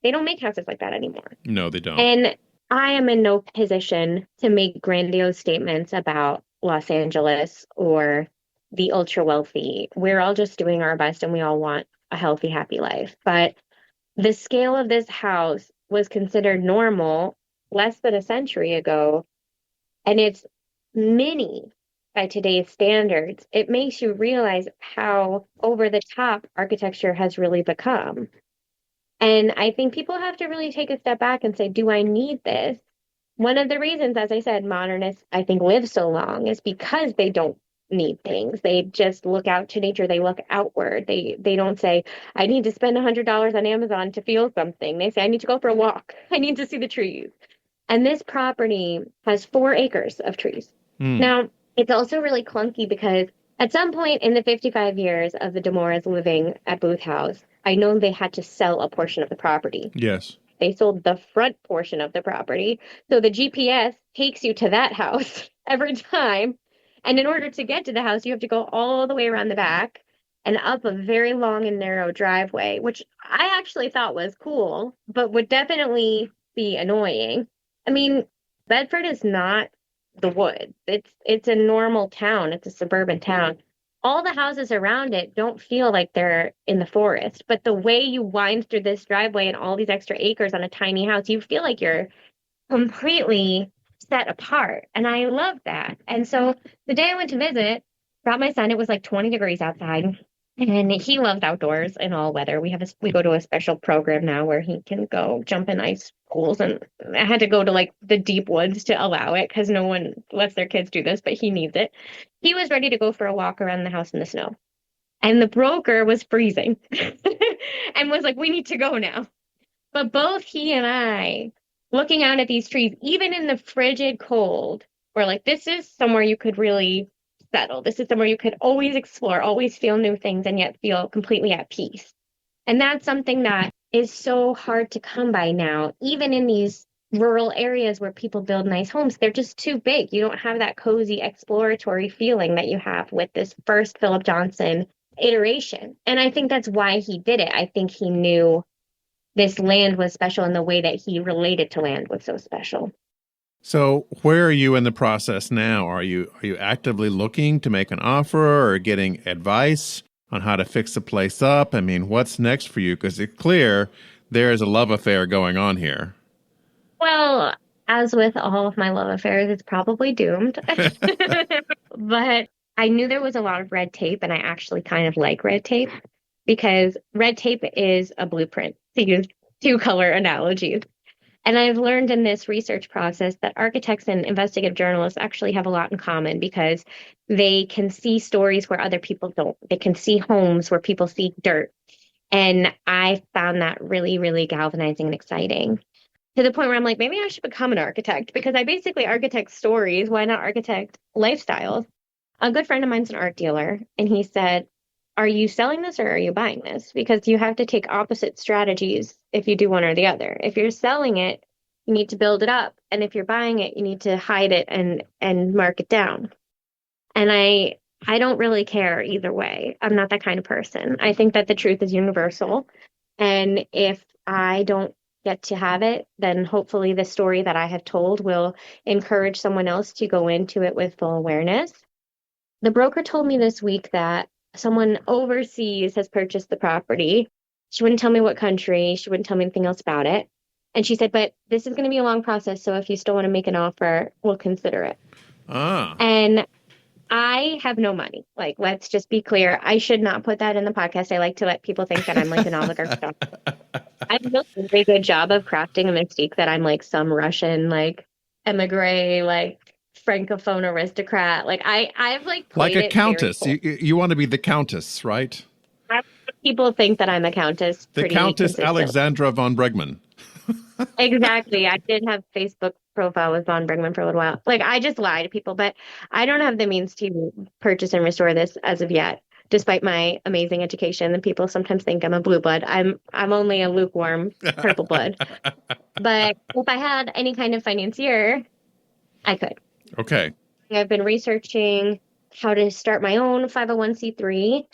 S8: They don't make houses like that anymore.
S2: No, they don't.
S8: And I am in no position to make grandiose statements about Los Angeles or the ultra wealthy. We're all just doing our best and we all want a healthy, happy life. But the scale of this house was considered normal less than a century ago, and it's mini by today's standards. It makes you realize how over the top architecture has really become. And I think people have to really take a step back and say, do I need this? One of the reasons, as I said, modernists, I think, live so long is because they don't need things. They just look out to nature. They look outward. They don't say, I need to spend $100 on Amazon to feel something. They say, I need to go for a walk. I need to see the trees. And this property has 4 acres of trees. Now, it's also really clunky because at some point in the 55 years of the DeMoras living at Booth House, I know they had to sell a portion of the property.
S2: Yes.
S8: They sold the front portion of the property. So the GPS takes you to that house every time. And in order to get to the house, you have to go all the way around the back and up a very long and narrow driveway, which I actually thought was cool, but would definitely be annoying. I mean, Bedford is not the woods. It's a normal town. It's a suburban town. All the houses around it don't feel like they're in the forest, but the way you wind through this driveway and all these extra acres on a tiny house, you feel like you're completely set apart. And I love that. And so the day I went to visit, brought my son, it was like 20 degrees outside. And he loves outdoors in all weather. We go to a special program now where he can go jump in ice pools. And I had to go to like the deep woods to allow it because no one lets their kids do this, but he needs it. He was ready to go for a walk around the house in the snow. And the broker was freezing and was like, we need to go now. But both he and I, looking out at these trees, even in the frigid cold, were like, this is somewhere you could really settle. This is somewhere you could always explore, always feel new things, and yet feel completely at peace. And that's something that is so hard to come by now, even in these rural areas where people build nice homes. They're just too big. You don't have that cozy exploratory feeling that you have with this first Philip Johnson iteration. And I think that's why he did it. I think he knew this land was special and the way that he related to land was so special.
S2: So where are you in the process now? Are you actively looking to make an offer or getting advice on how to fix the place up? I mean, what's next for you? Because it's clear there is a love affair going on here.
S8: Well, as with all of my love affairs, it's probably doomed. But I knew there was a lot of red tape, and I actually kind of like red tape because red tape is a blueprint, to use 2-color analogies. And I've learned in this research process that architects and investigative journalists actually have a lot in common because they can see stories where other people don't. They can see homes where people see dirt. And I found that really, really galvanizing and exciting, to the point where I'm like, maybe I should become an architect because I basically architect stories. Why not architect lifestyles? A good friend of mine's an art dealer, and he said, are you selling this or are you buying this? Because you have to take opposite strategies if you do one or the other. If you're selling it, you need to build it up. And if you're buying it, you need to hide it and mark it down. And I don't really care either way. I'm not that kind of person. I think that the truth is universal. And if I don't get to have it, then hopefully the story that I have told will encourage someone else to go into it with full awareness. The broker told me this week that someone overseas has purchased the property. She wouldn't tell me what country. She wouldn't tell me anything else about it. And she said, but this is going to be a long process. So if you still want to make an offer, we'll consider it. And I have no money. Like, let's just be clear. I should not put that in the podcast. I like to let people think that I'm like an oligarch. I've done a very good job of crafting a mystique that I'm like some Russian, like emigre, like Francophone aristocrat. Like I've like played
S2: like a
S8: it
S2: countess.
S8: very cool.
S2: You want to be the countess, right?
S8: People think that I'm a countess.
S2: The Countess Alexandra von Bregman.
S8: Exactly. I did have Facebook profile with von Bregman for a little while. Like I just lie to people, but I don't have the means to purchase and restore this as of yet, despite my amazing education. And people sometimes think I'm a blue blood. I'm only a lukewarm purple blood. But if I had any kind of financier, I could.
S2: Okay.
S8: I've been researching how to start my own 501c3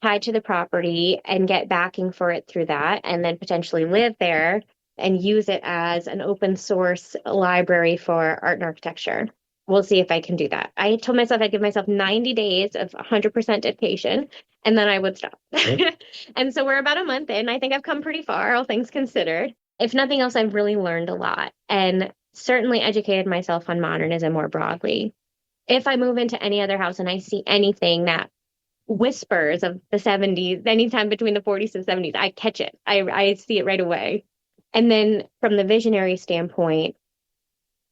S8: tied to the property and get backing for it through that, and then potentially live there and use it as an open source library for art and architecture. We'll see if I can do that. I told myself I'd give myself 90 days of 100% dedication, and then I would stop. And so we're about a month in. I think I've come pretty far, all things considered. If nothing else, I've really learned a lot and certainly educated myself on modernism more broadly. If I move into any other house and I see anything that whispers of the 70s, anytime between the 40s and 70s, I catch it. I see it right away. And then from the visionary standpoint,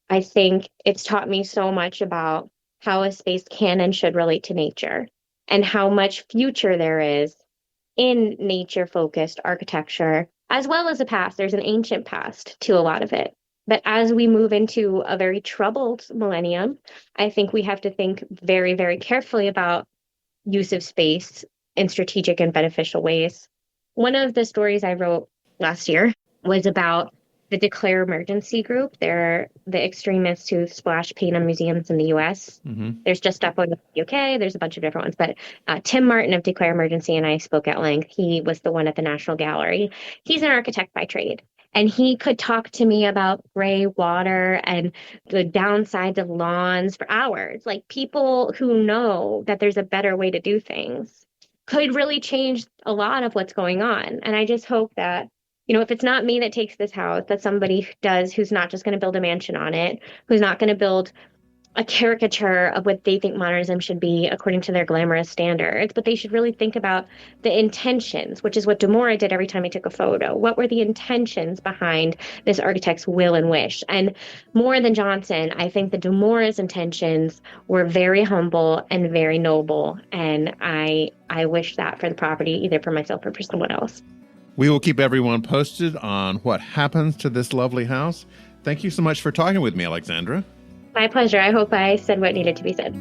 S8: I think it's taught me so much about how a space can and should relate to nature and how much future there is in nature-focused architecture, as well as a past. There's an ancient past to a lot of it. But as we move into a very troubled millennium, I think we have to think very, very carefully about use of space in strategic and beneficial ways. One of the stories I wrote last year was about the Declare Emergency group. They're the extremists who splash paint on museums in the U.S. There's just stuff in the UK. There's a bunch of different ones. But Tim Martin of Declare Emergency and I spoke at length. He was the one at the National Gallery. He's an architect by trade. And he could talk to me about gray water and the downsides of lawns for hours. Like, people who know that there's a better way to do things could really change a lot of what's going on. And I just hope that, if it's not me that takes this house, that somebody does, who's not just going to build a mansion on it, who's not going to build a caricature of what they think modernism should be according to their glamorous standards, but they should really think about the intentions, which is what Demora did every time he took a photo. What were the intentions behind this architect's will and wish? And more than Johnson, I think that Demora's intentions were very humble and very noble, and I wish that for the property, either for myself or for someone else.
S2: We will keep everyone posted on what happens to this lovely house. Thank you so much for talking with me, Alexandra.
S8: My pleasure. I hope I said what needed to be said.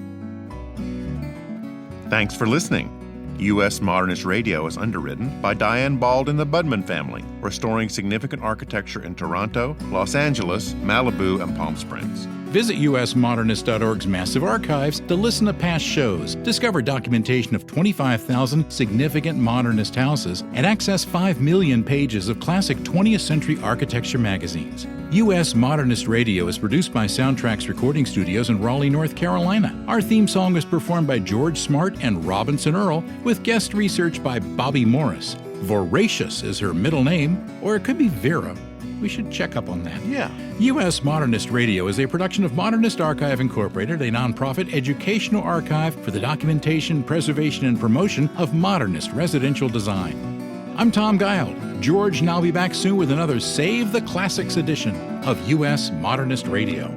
S2: Thanks for listening. U.S. Modernist Radio is underwritten by Diane Bald and the Budman family, restoring significant architecture in Toronto, Los Angeles, Malibu, and Palm Springs.
S3: Visit usmodernist.org's massive archives to listen to past shows, discover documentation of 25,000 significant modernist houses, and access 5 million pages of classic 20th century architecture magazines. U.S. Modernist Radio is produced by Soundtracks Recording Studios in Raleigh, North Carolina. Our theme song was performed by George Smart and Robinson Earl, with guest research by Bobby Morris. Voracious is her middle name, or it could be Vera. We should check up on that.
S2: Yeah.
S3: U.S. Modernist Radio is a production of Modernist Archive Incorporated, a nonprofit educational archive for the documentation, preservation, and promotion of modernist residential design. I'm Tom Guile. George and I'll be back soon with another Save the Classics edition of U.S. Modernist Radio.